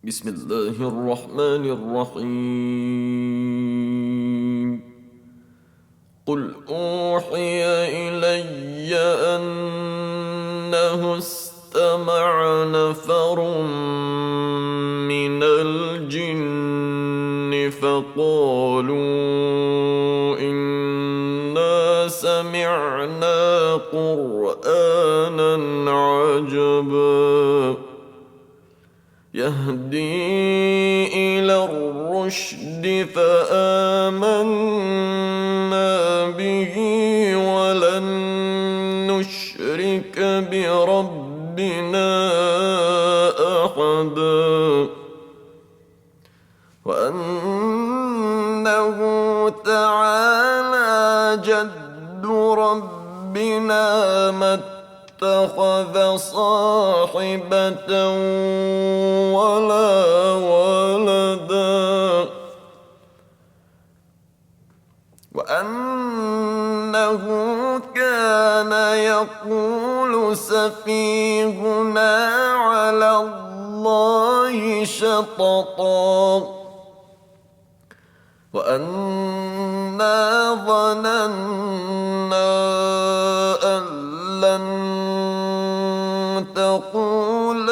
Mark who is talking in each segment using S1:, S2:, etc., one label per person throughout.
S1: بسم الله الرحمن الرحيم. قل أوحي إلي أنه استمع نفر من الجن فقالوا إنا سمعنا قرآنا عجبا يهدي إلى الرشد فآمنا به ولن نشرك بربنا أحدا وأنه تعالى جد ربنا ما اتخذ صاحبة ولا ولدا وأنه كان يقول سفيهنا على الله شططا وأنا ظننا أن لن تقول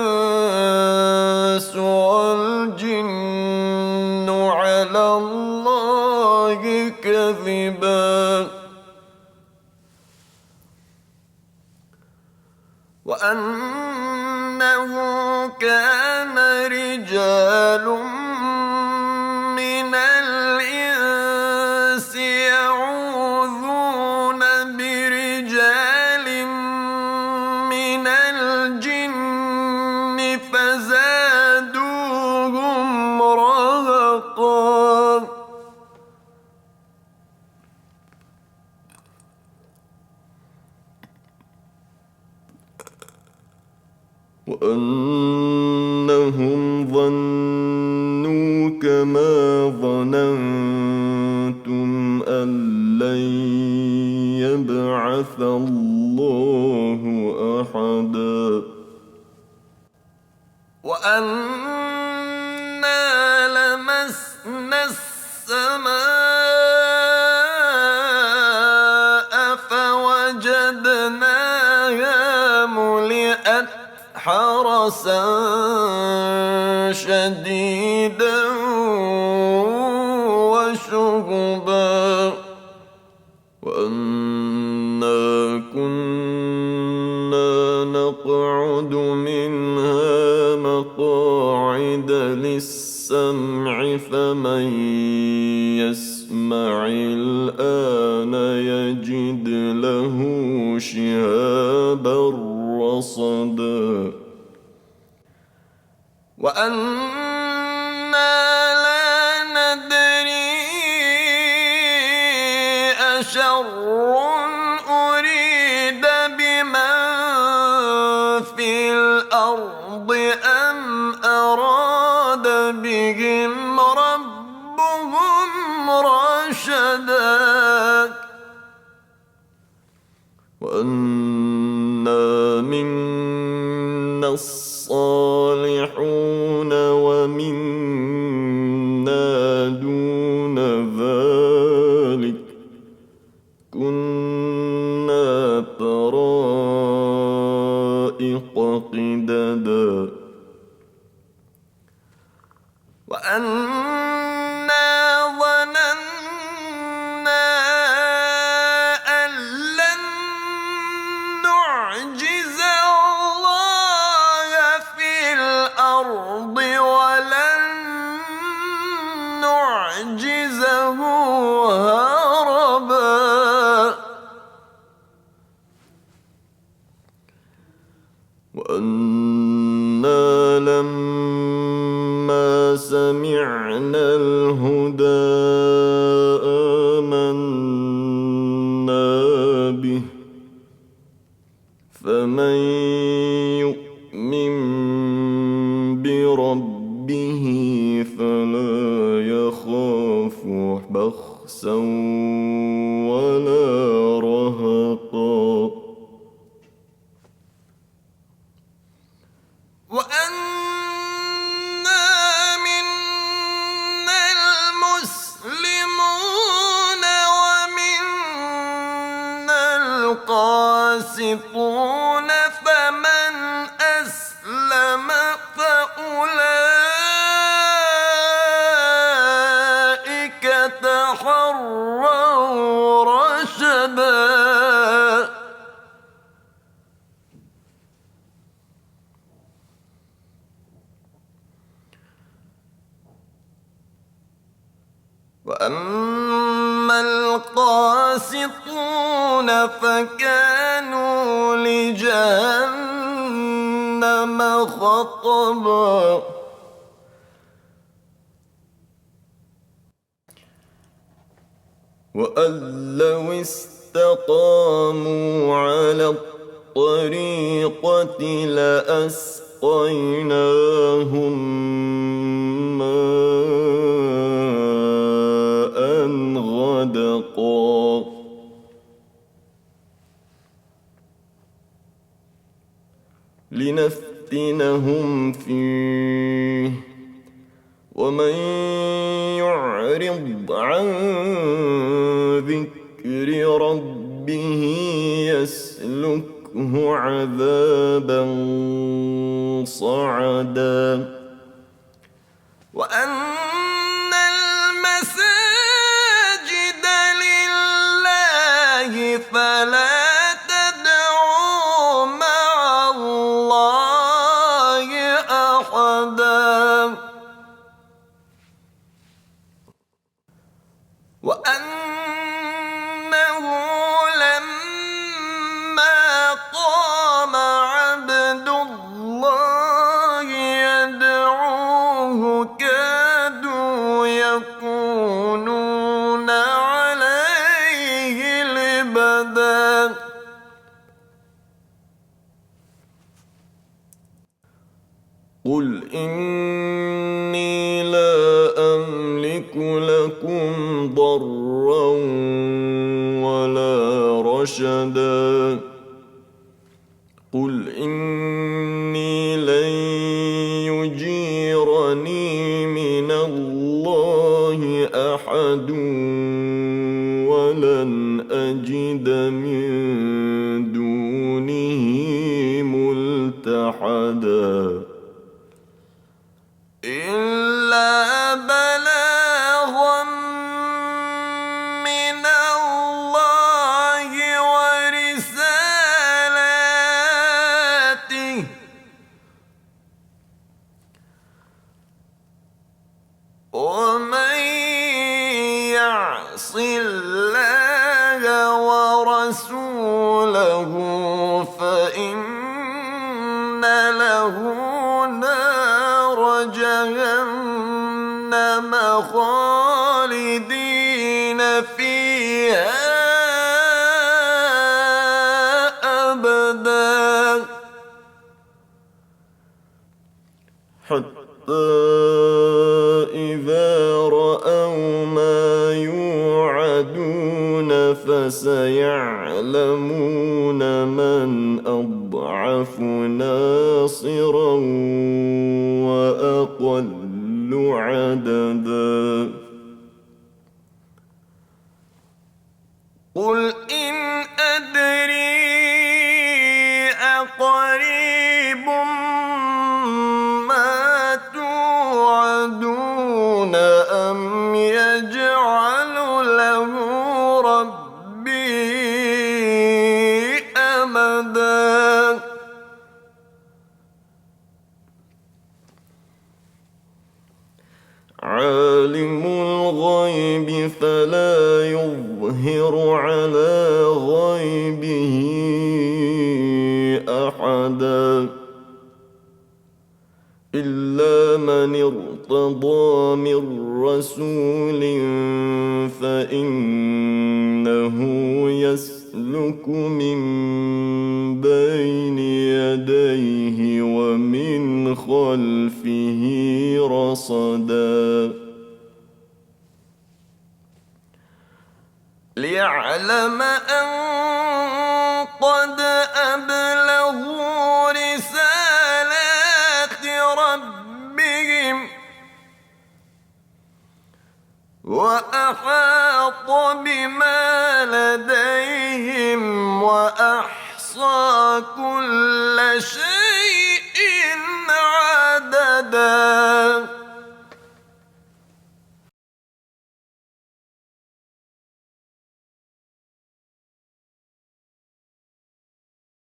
S1: الإنس والجن على الله كذبا وأنه كان رجال من الإنس يعوذون برجال من الجن فزادوهم رهقا وأنهم ظنوا كما ظننتم أن لن يبعث الله أحدا وأنا لمسنا السماء فوجدناها ملئت حرسا شديدا وشهبا وأنا كنا نقعد منها مقاعد للسمع فمن يسمع الآن يجد له شهابا رصدا وأنا لا ندري أشر أريد بمن في الأرض أم أراد بهم ربهم رشدا وأنا منا الصالحون ومنا دون ذلك كنا طرائق قددا وأنا ظننا أن لن نعجز الله في الأرض ولن نعجزه هربا وأنا لما سمعنا الهدى آمنا به فمن يؤمن بربه فلا يخاف بخسا ولا رهقا وأن القاسطون فمن أسلم فأولئك تحروا رشدا وأما القاسطون فكانوا لجهنم حطبا وأن لو استقاموا على الطريقة لأسقيناهم ماء غدقا لنفتنهم فيه ومن يعرض عن ذكر ربه يسلكه عذابا صعدا وأن المساجد لله فلا تدعوا مع الله أحدا وأنه لما قام عبد الله يدعوه كادوا يكونون عليه لبدا قل إني لا أملك لكم ضرا ولا رشدا قل إني لن يجيرني من الله أحد ولن أجد من دونه ملتحدا إلا بلاغا من الله ورسالاته ومن يعص الله ورسوله فإن له نار جهنم خالدين فيها أبدا حتى إذا رأوا ما يوعدون فسيعلمون من أضعف ناصرا وأقل عددا قل إن أدري أقريب ما توعدون أم يجعل له ربي أمدا عالم الغيب فلا يظهر على غيبه أحدا إلا من ارتضى من رسول فإنه يسلك من بين يديه ومن خلفه رصدا ليعلم أن قد أبلغوا رسالات ربهم وأحاط بما لديهم وأحصى كل